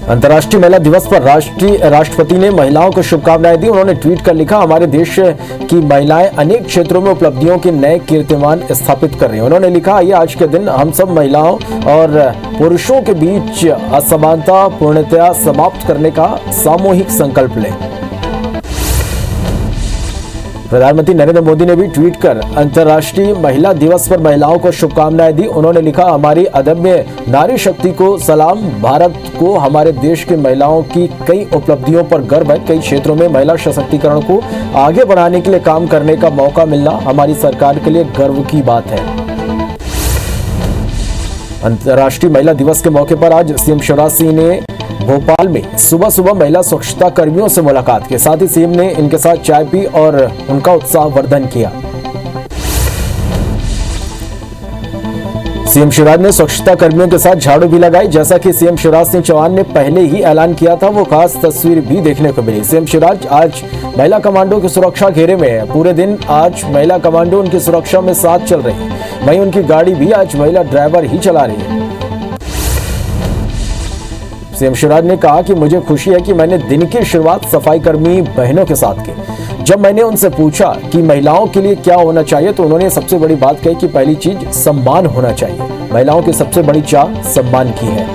अंतर्राष्ट्रीय महिला दिवस पर राष्ट्रपति ने महिलाओं को शुभकामनाएं दी। उन्होंने ट्वीट कर लिखा, हमारे देश की महिलाएं अनेक क्षेत्रों में उपलब्धियों के नए कीर्तिमान स्थापित कर रही हैं। उन्होंने लिखा, आइए आज के दिन हम सब महिलाओं और पुरुषों के बीच असमानता पूर्णतया समाप्त करने का सामूहिक संकल्प लें। प्रधानमंत्री नरेंद्र मोदी ने भी ट्वीट कर अंतर्राष्ट्रीय महिला दिवस पर महिलाओं को शुभकामनाएं दी। उन्होंने लिखा, हमारी अदम्य नारी शक्ति को सलाम। भारत को हमारे देश की महिलाओं की कई उपलब्धियों पर गर्व है। कई क्षेत्रों में महिला सशक्तिकरण को आगे बढ़ाने के लिए काम करने का मौका मिलना हमारी सरकार के लिए गर्व की बात है। अंतर्राष्ट्रीय महिला दिवस के मौके पर आज सीएम शिवराज सिंह ने भोपाल में सुबह सुबह महिला स्वच्छता कर्मियों से मुलाकात की। साथ ही सीएम ने इनके साथ चाय पी और उनका उत्साहवर्धन किया। सीएम शिवराज ने स्वच्छता कर्मियों के साथ झाड़ू भी लगाई। जैसा कि सीएम शिवराज सिंह चौहान ने पहले ही ऐलान किया था, वो खास तस्वीर भी देखने को मिली। सीएम शिवराज आज महिला कमांडो की सुरक्षा घेरे में है। पूरे दिन आज महिला कमांडो उनकी सुरक्षा में साथ चल रही है। वहीं उनकी गाड़ी भी आज महिला ड्राइवर ही चला रही है। सीएम शिवराज ने कहा कि मुझे खुशी है कि मैंने दिन की शुरुआत सफाई कर्मी बहनों के साथ की। जब मैंने उनसे पूछा कि महिलाओं के लिए क्या होना चाहिए, तो उन्होंने सबसे बड़ी बात कही कि पहली चीज सम्मान होना चाहिए। महिलाओं की सबसे बड़ी चाह सम्मान की है।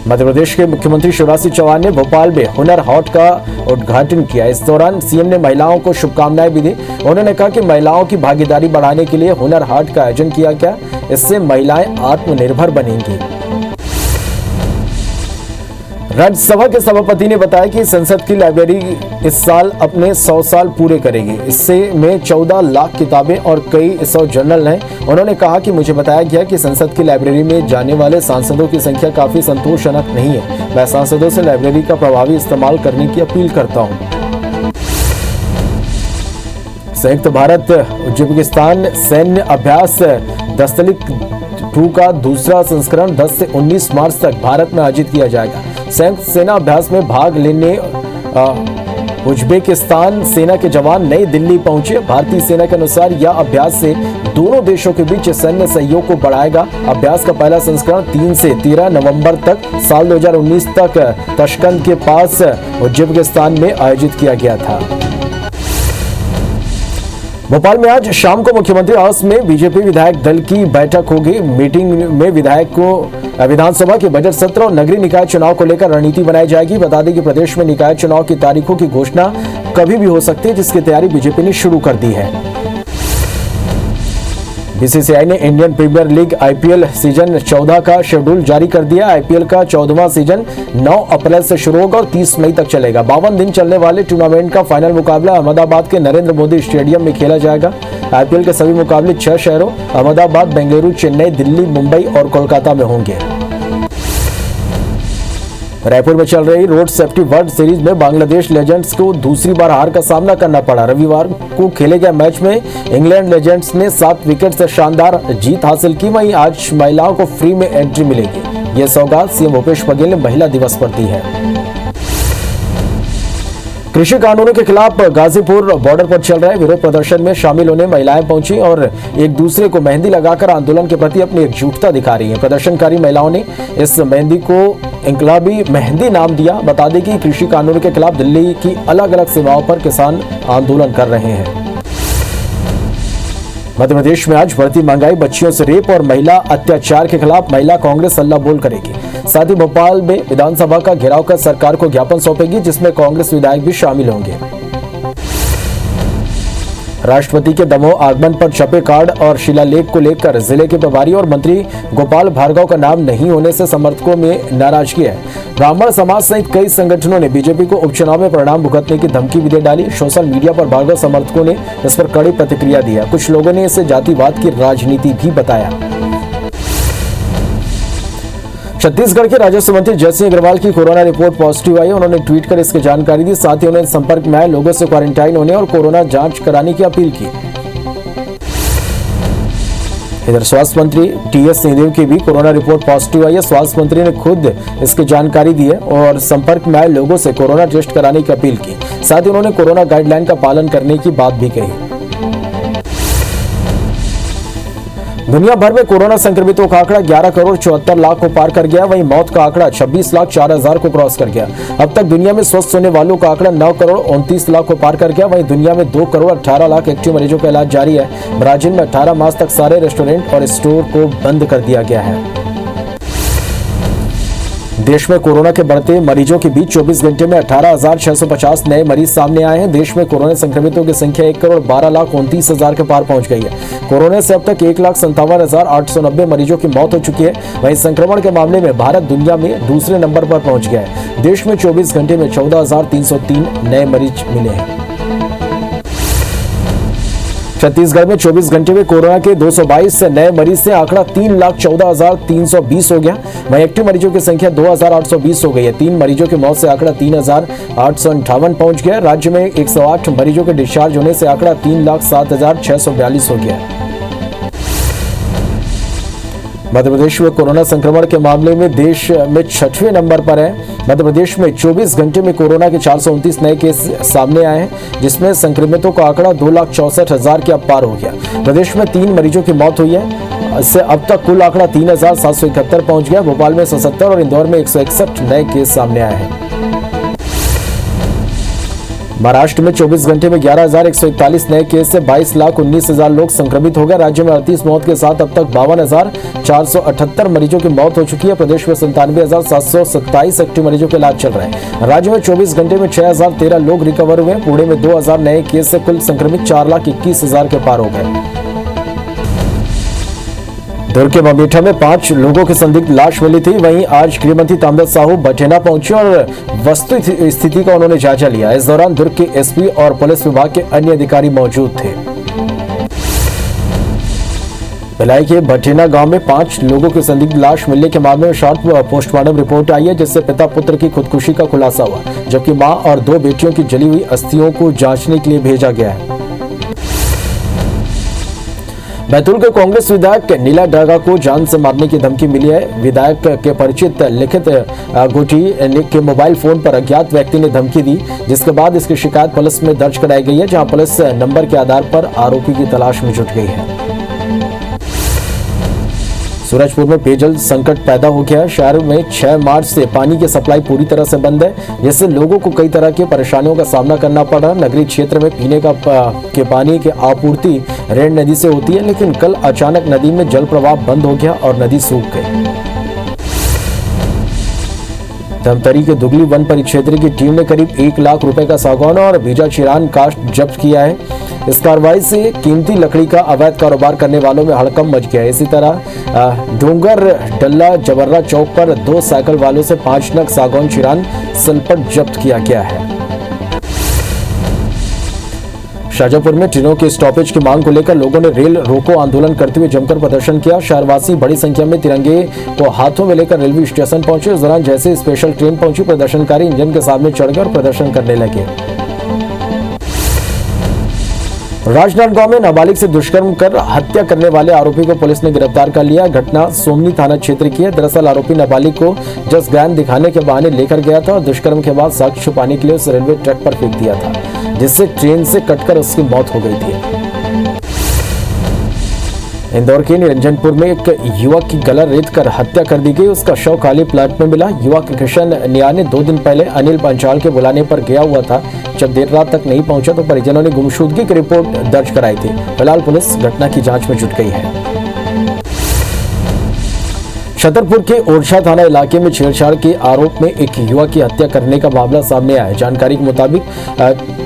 मध्य प्रदेश के मुख्यमंत्री शिवराज सिंह चौहान ने भोपाल में हुनर हाट का उद्घाटन किया। इस दौरान सीएम ने महिलाओं को शुभकामनाएं भी दी। उन्होंने कहा कि महिलाओं की भागीदारी बढ़ाने के लिए हुनर हाट का आयोजन किया गया। इससे महिलाएं आत्मनिर्भर बनेंगी। राज्यसभा के सभापति ने बताया कि संसद की लाइब्रेरी इस साल अपने 100 साल पूरे करेगी। इससे में 14 लाख किताबें और कई 100 जर्नल हैं। उन्होंने कहा कि मुझे बताया गया कि संसद की लाइब्रेरी में जाने वाले सांसदों की संख्या काफी संतोषजनक नहीं है। मैं सांसदों से लाइब्रेरी का प्रभावी इस्तेमाल करने की अपील करता हूं। संयुक्त भारत उज्बेकिस्तान सैन्य अभ्यास दस्तलिक 2 का दूसरा संस्करण 10 से 19 मार्च तक भारत में आयोजित किया जाएगा। संयुक्त सेना अभ्यास में भाग लेने उज्बेकिस्तान सेना के जवान नई दिल्ली पहुंचे। भारतीय सेना के अनुसार यह अभ्यास से दोनों देशों के बीच सैन्य सहयोग को बढ़ाएगा। अभ्यास का पहला संस्करण 3 से 13 नवंबर तक साल 2019 तक ताशकंद के पास उज्बेकिस्तान में आयोजित किया गया था। भोपाल में आज शाम को मुख्यमंत्री आवास में बीजेपी विधायक दल की बैठक होगी। मीटिंग में विधायक को विधानसभा के बजट सत्र और नगरीय निकाय चुनाव को लेकर रणनीति बनाई जाएगी। बता दें कि प्रदेश में निकाय चुनाव की तारीखों की घोषणा कभी भी हो सकती है, जिसकी तैयारी बीजेपी ने शुरू कर दी है। बीसीसीआई ने Indian Premier League IPL season 14 का शेड्यूल जारी कर दिया। आईपीएल का 14वां सीजन 9 अप्रैल से शुरू होगा और 30 मई तक चलेगा। 52 दिन चलने वाले टूर्नामेंट का फाइनल मुकाबला अहमदाबाद के नरेंद्र मोदी स्टेडियम में खेला जाएगा। आईपीएल के सभी मुकाबले 6 शहरों अहमदाबाद, बेंगलुरु, चेन्नई, दिल्ली, मुंबई और कोलकाता में होंगे। रायपुर में चल रही रोड सेफ्टी वर्ल्ड सीरीज में बांग्लादेश लेजेंड्स को दूसरी बार हार का सामना करना पड़ा। रविवार को खेले गए मैच में इंग्लैंड लेजेंड्स ने 7 विकेट से शानदार जीत हासिल की। वहीं आज महिलाओं को फ्री में एंट्री मिलेगी। यह सौगात सीएम भूपेश बघेल ने महिला दिवस पर दी है। कृषि कानूनों के खिलाफ गाजीपुर बॉर्डर पर चल रहे विरोध प्रदर्शन में शामिल होने महिलाएं पहुंची और एक दूसरे को मेहंदी लगाकर आंदोलन के प्रति अपनी एकजुटता दिखा रही हैं। प्रदर्शनकारी महिलाओं ने इस मेहंदी को इंकलाबी मेहंदी नाम दिया। बता दें कि कृषि कानूनों के खिलाफ दिल्ली की अलग अलग सीमाओं पर किसान आंदोलन कर रहे हैं। मध्य प्रदेश में आज बढ़ती महंगाई, बच्चियों से रेप और महिला अत्याचार के खिलाफ महिला कांग्रेस हल्ला बोल करेगी। साथ ही भोपाल में विधानसभा का घेराव कर सरकार को ज्ञापन सौंपेगी, जिसमें कांग्रेस विधायक भी शामिल होंगे। राष्ट्रपति के दमोह आगमन पर छपे कार्ड और शिलालेख को लेकर जिले के प्रभारी और मंत्री गोपाल भार्गव का नाम नहीं होने से समर्थकों में नाराजगी है। ब्राह्मण समाज सहित कई संगठनों ने बीजेपी को उपचुनाव में परिणाम भुगतने की धमकी भी दे डाली। सोशल मीडिया पर भार्गव समर्थकों ने इस पर कड़ी प्रतिक्रिया दी है। कुछ लोगों ने इसे जातिवाद की राजनीति भी बताया। छत्तीसगढ़ के राजस्व मंत्री जयसिंह अग्रवाल की कोरोना रिपोर्ट पॉजिटिव आई। उन्होंने ट्वीट कर इसकी जानकारी दी। साथ ही उन्होंने संपर्क में आए लोगों से क्वारंटाइन होने और कोरोना जांच कराने की अपील की। इधर स्वास्थ्य मंत्री टीएस सिंहदेव की भी कोरोना रिपोर्ट पॉजिटिव आई है। स्वास्थ्य मंत्री ने खुद इसकी जानकारी दी है और संपर्क में आए लोगों से कोरोना टेस्ट कराने की अपील की। साथ ही उन्होंने कोरोना गाइडलाइन का पालन करने की बात भी कही। दुनिया भर में कोरोना संक्रमितों का आंकड़ा 11 करोड़ 74 लाख को पार कर गया। वहीं मौत का आंकड़ा 26 लाख 4 हजार को क्रॉस कर गया। अब तक दुनिया में स्वस्थ होने वालों का आंकड़ा 9 करोड़ 29 लाख को पार कर गया। वहीं दुनिया में 2 करोड़ 18 लाख एक्टिव मरीजों का इलाज जारी है। ब्राजील में 18 मार्च तक सारे रेस्टोरेंट और स्टोर को बंद कर दिया गया है। देश में कोरोना के बढ़ते मरीजों के बीच 24 घंटे में 18,650 नए मरीज सामने आए हैं। देश में कोरोना संक्रमितों की संख्या 1 करोड़ 12 लाख 29 हजार के पार पहुंच गई है। कोरोना से अब तक 1,57,890 मरीजों की मौत हो चुकी है। वहीं संक्रमण के मामले में भारत दुनिया में दूसरे नंबर पर पहुंच गया है। देश में 24 घंटे में 14,303 नए मरीज मिले हैं। छत्तीसगढ़ में 24 घंटे में कोरोना के 222 नए मरीज से आंकड़ा 3,14,320 हो गया। वहीं एक्टिव मरीजों की संख्या 2,820 हो गई है। 3 मरीजों की मौत से आंकड़ा 3,858 पहुंच गया। राज्य में 108 मरीजों के डिस्चार्ज होने से आंकड़ा 3,07,642 हो गया। मध्य प्रदेश में कोरोना संक्रमण के मामले में देश में 6वें नंबर पर है। मध्य प्रदेश में 24 घंटे में कोरोना के 429 नए केस सामने आए हैं, जिसमें संक्रमितों का आंकड़ा 2,64,000 के पार हो गया। प्रदेश में 3 मरीजों की मौत हुई है। इससे अब तक कुल आंकड़ा 3,771 पहुंच गया। भोपाल में 170 और इंदौर में 161 नए केस सामने आए हैं। महाराष्ट्र में 24 घंटे में 11,141 नए केस से 22,19,000 लोग संक्रमित हो गए। राज्य में 38 मौत के साथ अब तक 52,478 मरीजों की मौत हो चुकी है। प्रदेश में 97,727 एक्टिव मरीजों के इलाज चल रहे हैं। राज्य में 24 घंटे में 6,013 लोग रिकवर हुए। पुणे में 2,000 नए केस से कुल संक्रमित 4,21,000 के पार हो गए। दुर्ग के बमेठा में 5 लोगों की संदिग्ध लाश मिली थी। वहीं आज गृहमंत्री ताम्रध्वज साहू बठेना पहुंचे और वस्तु स्थिति का उन्होंने जायजा लिया। इस दौरान दुर्ग के एसपी और पुलिस विभाग के अन्य अधिकारी मौजूद थे। भिलाई के बठेना गांव में 5 लोगों की संदिग्ध लाश मिलने के मामले में शॉर्ट पोस्टमार्टम रिपोर्ट आई है, जिससे पिता पुत्र की खुदकुशी का खुलासा हुआ, जबकि मां और 2 बेटियों की जली हुई अस्थियों को जांचने के लिए भेजा गया है। बैतूल के कांग्रेस विधायक नीला डागा को जान से मारने की धमकी मिली है। विधायक के परिचित लिखित गोटी के मोबाइल फोन पर अज्ञात व्यक्ति ने धमकी दी, जिसके बाद इसकी शिकायत पुलिस में दर्ज कराई गई है, जहां पुलिस नंबर के आधार पर आरोपी की तलाश में जुट गई है। सूरजपुर में पेयजल संकट पैदा हो गया है। शहर में 6 मार्च से पानी की सप्लाई पूरी तरह से बंद है, जिससे लोगों को कई तरह की परेशानियों का सामना करना पड़ रहा है। नगरीय क्षेत्र में पीने के पानी की आपूर्ति रेण नदी से होती है, लेकिन कल अचानक नदी में जल प्रवाह बंद हो गया और नदी सूख गई। धमतरी के दुगली वन परिक्षेत्र की टीम ने करीब 1 लाख रुपए का सागौन और बीजा चिरान काष्ठ जब्त किया है। इस कार्रवाई से कीमती लकड़ी का अवैध कारोबार करने वालों में हड़कंप मच गया है। इसी तरह डोंगर डल्ला जबर्रा चौक पर 2 साइकिल वालों से 5 नग सागौन चिरान सिलपट जब्त किया गया है। शाजापुर में ट्रेनों के स्टॉपेज की मांग को लेकर लोगों ने रेल रोको आंदोलन करते हुए जमकर प्रदर्शन किया। शहरवासी बड़ी संख्या में तिरंगे को हाथों में लेकर रेलवे स्टेशन पहुंचे। इस दौरान जैसे स्पेशल ट्रेन पहुंची, प्रदर्शनकारी इंजन के सामने चढ़ गए और प्रदर्शन करने लगे। राजनांदगांव में नाबालिग से दुष्कर्म कर हत्या करने वाले आरोपी को पुलिस ने गिरफ्तार कर लिया। घटना सोमनी थाना क्षेत्र की है। दरअसल आरोपी नाबालिग को जस्ट ज्ञान दिखाने के बहाने लेकर गया था और दुष्कर्म के बाद साक्ष्य छुपाने के लिए उस रेलवे ट्रैक पर फेंक दिया था, जिससे ट्रेन से कटकर उसकी मौत हो गई थी। इंदौर के निरंजनपुर में एक युवक की गला रेत कर हत्या कर दी गई। उसका शव खाली प्लाट में मिला। युवक किशन नियाने 2 दिन पहले अनिल पंचाल के बुलाने पर गया हुआ था। जब देर रात तक नहीं पहुंचा तो परिजनों ने गुमशुदगी की रिपोर्ट दर्ज कराई थी। फिलहाल पुलिस घटना की जांच में जुट गई है। छतरपुर के ओरछा थाना इलाके में छेड़छाड़ के आरोप में एक युवक की हत्या करने का मामला सामने आया। जानकारी के मुताबिक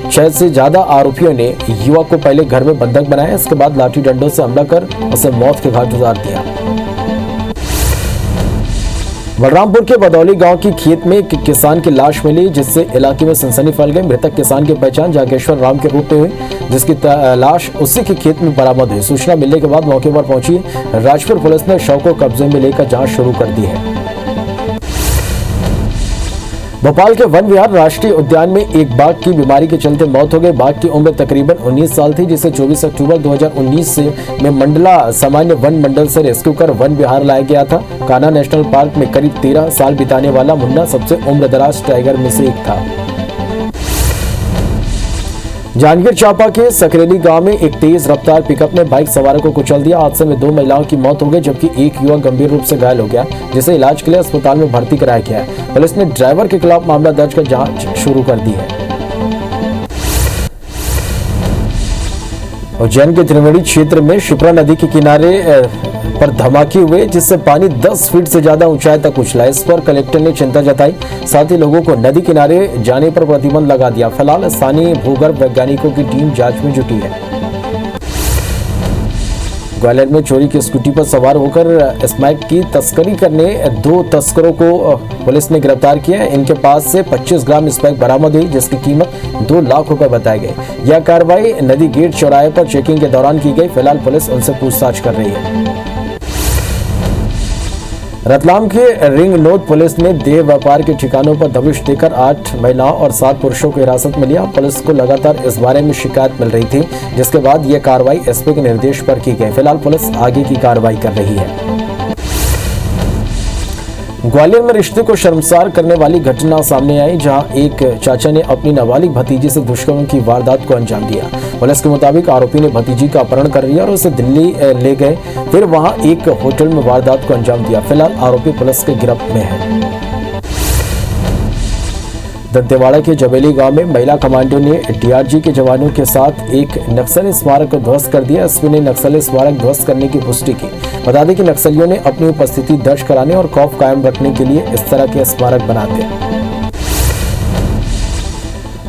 6 से ज्यादा आरोपियों ने युवक को पहले घर में बंधक बनाया, इसके बाद लाठी डंडों से हमला कर उसे मौत के घाट उतार दिया। बलरामपुर के बदौली गांव की खेत में एक किसान की लाश मिली, जिससे इलाके में सनसनी फैल गई। मृतक किसान की पहचान जागेश्वर राम के रूप में हुई, जिसकी लाश उसी के खेत में बरामद हुई। सूचना मिलने के बाद मौके पर पहुंची राजपुर पुलिस ने शव को कब्जे में लेकर जांच शुरू कर दी है। भोपाल के वन विहार राष्ट्रीय उद्यान में एक बाघ की बीमारी के चलते मौत हो गई। बाघ की उम्र तकरीबन 19 साल थी, जिसे 24 अक्टूबर 2019 में मंडला सामान्य वन मंडल से रेस्क्यू कर वन विहार लाया गया था। कान्हा नेशनल पार्क में करीब 13 साल बिताने वाला मुन्ना सबसे उम्रदराज टाइगर में से एक था। जांजगीर चांपा के सकरेली गांव में एक तेज रफ्तार पिकअप ने बाइक सवारों को कुचल दिया। हादसे में 2 महिलाओं की मौत हो गई जबकि एक युवक गंभीर रूप से घायल हो गया, जिसे इलाज के लिए अस्पताल में भर्ती कराया गया है। पुलिस ने ड्राइवर के खिलाफ मामला दर्ज कर जांच शुरू कर दी है। उज्जैन के त्रिवेणी क्षेत्र में शिप्रा नदी के किनारे पर धमाके हुए, जिससे पानी 10 फीट से ज्यादा ऊंचाई तक उछला। इस पर कलेक्टर ने चिंता जताई, साथ ही लोगों को नदी किनारे जाने पर प्रतिबंध लगा दिया। फिलहाल स्थानीय भूगर्भ वैज्ञानिकों की टीम जांच में जुटी है। ग्वालियर में चोरी की स्कूटी पर सवार होकर स्मैक की तस्करी करने 2 तस्करों को पुलिस ने गिरफ्तार किया। इनके पास से 25 ग्राम स्मैक बरामद हुई, जिसकी कीमत 2 लाख रुपए बताई गई। यह कार्रवाई नदी गेट चौराहे पर चेकिंग के दौरान की गई। फिलहाल पुलिस उनसे पूछताछ कर रही है। रतलाम के रिंग नोट पुलिस ने देह व्यापार के ठिकानों पर दबिश देकर 8 महिलाओं और 7 पुरुषों को हिरासत में लिया। पुलिस को लगातार इस बारे में शिकायत मिल रही थी, जिसके बाद यह कार्रवाई एसपी के निर्देश पर की गई। फिलहाल पुलिस आगे की कार्रवाई कर रही है। ग्वालियर में रिश्ते को शर्मसार करने वाली घटना सामने आई, जहां एक चाचा ने अपनी नाबालिग भतीजी से दुष्कर्म की वारदात को अंजाम दिया। पुलिस के मुताबिक आरोपी ने भतीजी का अपहरण कर लिया और उसे दिल्ली ले गए, फिर वहां एक होटल में वारदात को अंजाम दिया। फिलहाल आरोपी पुलिस के गिरफ्त में है। दंतेवाड़ा के जबेली गांव में महिला कमांडो ने डीआरजी के जवानों के साथ एक नक्सली स्मारक को ध्वस्त कर दिया। एसपी ने नक्सली स्मारक ध्वस्त करने की पुष्टि की। बता दें कि नक्सलियों ने अपनी उपस्थिति दर्ज कराने और खौफ कायम रखने के लिए इस तरह के स्मारक बनाते हैं।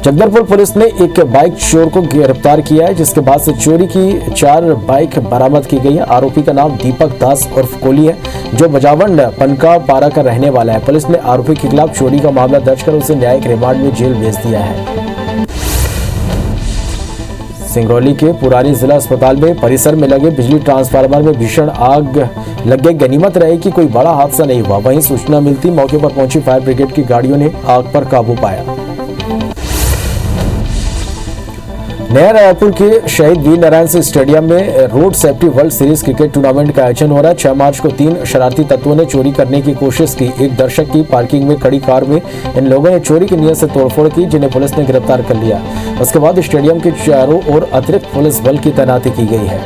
जगदलपुर पुलिस ने एक बाइक चोर को गिरफ्तार किया है, जिसके बाद से चोरी की 4 बाइक बरामद की गई है। आरोपी का नाम दीपक दास उर्फ कोली है, जो बजावंड पनका पारा का रहने वाला है। पुलिस ने आरोपी के खिलाफ चोरी का मामला दर्ज कर उसे न्यायिक रिमांड में जेल भेज दिया है। सिंगरौली के पुरानी जिला अस्पताल में परिसर में लगे बिजली ट्रांसफार्मर में भीषण आग लग गई। गनीमत रही कि कोई बड़ा हादसा नहीं हुआ। वहीं सूचना मिलती मौके पर पहुंची फायर ब्रिगेड की गाड़ियों ने आग पर काबू पाया। नया रायपुर के शहीद वीर नारायण सिंह स्टेडियम में road safety world series cricket tournament का आयोजन हो रहा है। 6 मार्च को 3 शरारती तत्वों ने चोरी करने की कोशिश की। एक दर्शक की पार्किंग में खड़ी कार में इन लोगों ने चोरी की नीयत से तोड़फोड़ की, जिन्हें पुलिस ने गिरफ्तार कर लिया। उसके बाद स्टेडियम के चारों ओर अतिरिक्त पुलिस बल की तैनाती की गई है।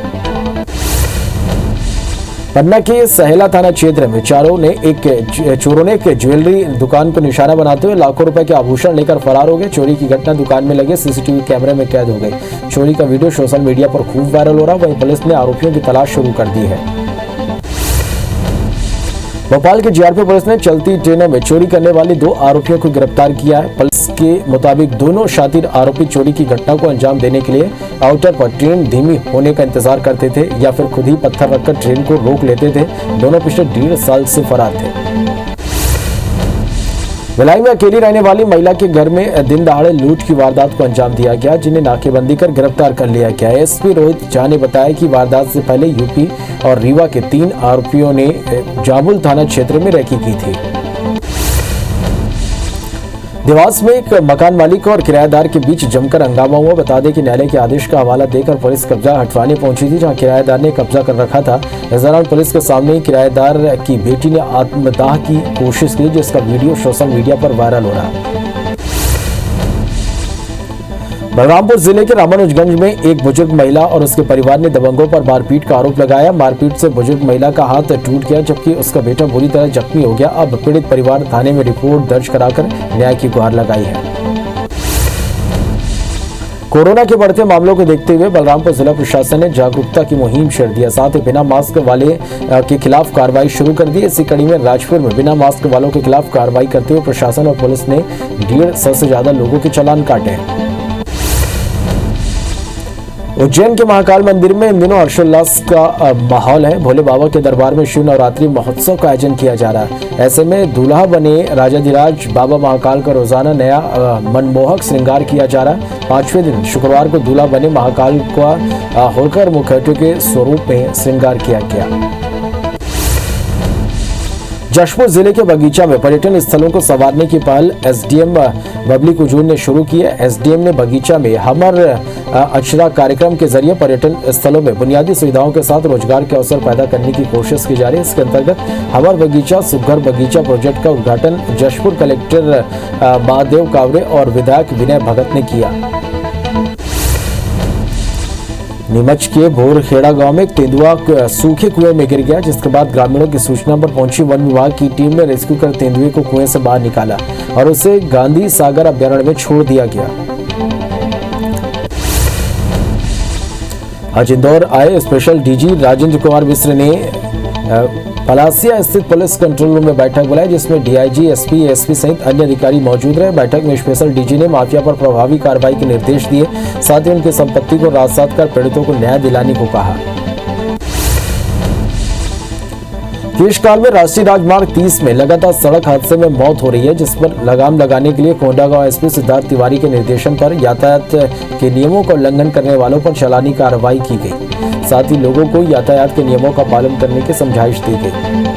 पन्ना के सहेला थाना क्षेत्र में चोरों ने एक ज्वेलरी दुकान को निशाना बनाते हुए लाखों रुपए के आभूषण लेकर फरार हो गए। चोरी की घटना दुकान में लगे सीसीटीवी कैमरे में कैद हो गई। चोरी का वीडियो सोशल मीडिया पर खूब वायरल हो रहा। वहीं पुलिस ने आरोपियों की तलाश शुरू कर दी है। भोपाल के जीआरपी पुलिस ने चलती ट्रेनों में चोरी करने वाले 2 आरोपियों को गिरफ्तार किया है। पुलिस के मुताबिक दोनों शातिर आरोपी चोरी की घटना को अंजाम देने के लिए आउटर पर ट्रेन धीमी होने का इंतजार करते थे या फिर खुद ही पत्थर रखकर ट्रेन को रोक लेते थे। दोनों पिछले 1.5 साल से फरार थे। भिलाई में अकेली रहने वाली महिला के घर में दिन दहाड़े लूट की वारदात को अंजाम दिया गया, जिन्हें नाकेबंदी कर गिरफ्तार कर लिया गया। एसपी रोहित झा ने बताया कि वारदात से पहले यूपी और रीवा के 3 आरोपियों ने जामुल थाना क्षेत्र में रेकी की थी। देवास में एक मकान मालिक और किराएदार के बीच जमकर हंगामा हुआ। बता दें कि न्यायालय के आदेश का हवाला देकर पुलिस कब्जा हटवाने पहुंची थी, जहां किराएदार ने कब्जा कर रखा था। इस दौरान पुलिस के सामने ही किराएदार की बेटी ने आत्मदाह की कोशिश की, जिसका वीडियो सोशल मीडिया पर वायरल हो रहा है। बलरामपुर जिले के रामानुजगंज में एक बुजुर्ग महिला और उसके परिवार ने दबंगों पर मारपीट का आरोप लगाया। मारपीट से बुजुर्ग महिला का हाथ टूट गया, जबकि उसका बेटा बुरी तरह जख्मी हो गया। अब पीड़ित परिवार थाने में रिपोर्ट दर्ज कराकर न्याय की गुहार लगाई है। कोरोना के बढ़ते मामलों को देखते हुए बलरामपुर जिला प्रशासन ने जागरूकता की मुहिम छेड़ दिया। साथ ही बिना मास्क वाले के खिलाफ कार्रवाई शुरू कर दी। इसी कड़ी में राजपुर में बिना मास्क वालों के खिलाफ कार्रवाई करते हुए प्रशासन और पुलिस ने 150 से ज्यादा लोगों के चालान काटे। उज्जैन के महाकाल मंदिर में इन दिनों हर्षोल्लास का माहौल है। भोले बाबा के दरबार में शिव नवरात्रि महोत्सव का आयोजन किया जा रहा है। ऐसे में दूल्हा बने राजाधिराज बाबा महाकाल का रोजाना नया मनमोहक श्रृंगार किया जा रहा है। 5वें दिन शुक्रवार को दूल्हा बने महाकाल का होकर मुखौटे के स्वरूप में श्रृंगार किया गया। जशपुर जिले के बगीचा में पर्यटन स्थलों को संवारने की पहल एसडीएम बबली कुजूर ने शुरू की है। एसडीएम ने बगीचा में हमर अक्षरा कार्यक्रम के जरिए पर्यटन स्थलों में बुनियादी सुविधाओं के साथ रोजगार के अवसर पैदा करने की कोशिश की जा रही है। इसके अंतर्गत हमर बगीचा सुघर बगीचा प्रोजेक्ट का उद्घाटन जशपुर कलेक्टर महादेव कावरे और विधायक विनय भगत ने किया। नीमच के भोरखेड़ा गांव में एक तेंदुआ सूखे कुएं में गिर गया, जिसके बाद ग्रामीणों की सूचना पर पहुंची वन विभाग की टीम ने रेस्क्यू कर तेंदुए को कुएं से बाहर निकाला और उसे गांधी सागर अभ्यारण्य में छोड़ दिया गया। आज इंदौर आए स्पेशल डीजी राजेंद्र कुमार मिश्र ने पलासिया स्थित पुलिस कंट्रोल रूम में बैठक बुलाई, जिसमें डीआईजी, एसपी, एसपी सहित अन्य अधिकारी मौजूद रहे। बैठक में स्पेशल डीजी ने माफिया पर प्रभावी कार्रवाई के निर्देश दिए, साथ ही उनकी संपत्ति को राजसात कर पीड़ितों को न्याय दिलाने को कहा। केशकाल में राष्ट्रीय राजमार्ग 30 में लगातार सड़क हादसे में मौत हो रही है, जिस पर लगाम लगाने के लिए कोंडागांव एसपी सिद्धार्थ तिवारी के निर्देशन पर यातायात के नियमों का उल्लंघन करने वालों पर चालानी कार्रवाई की गई। साथ ही लोगों को यातायात के नियमों का पालन करने की समझाइश दी गई।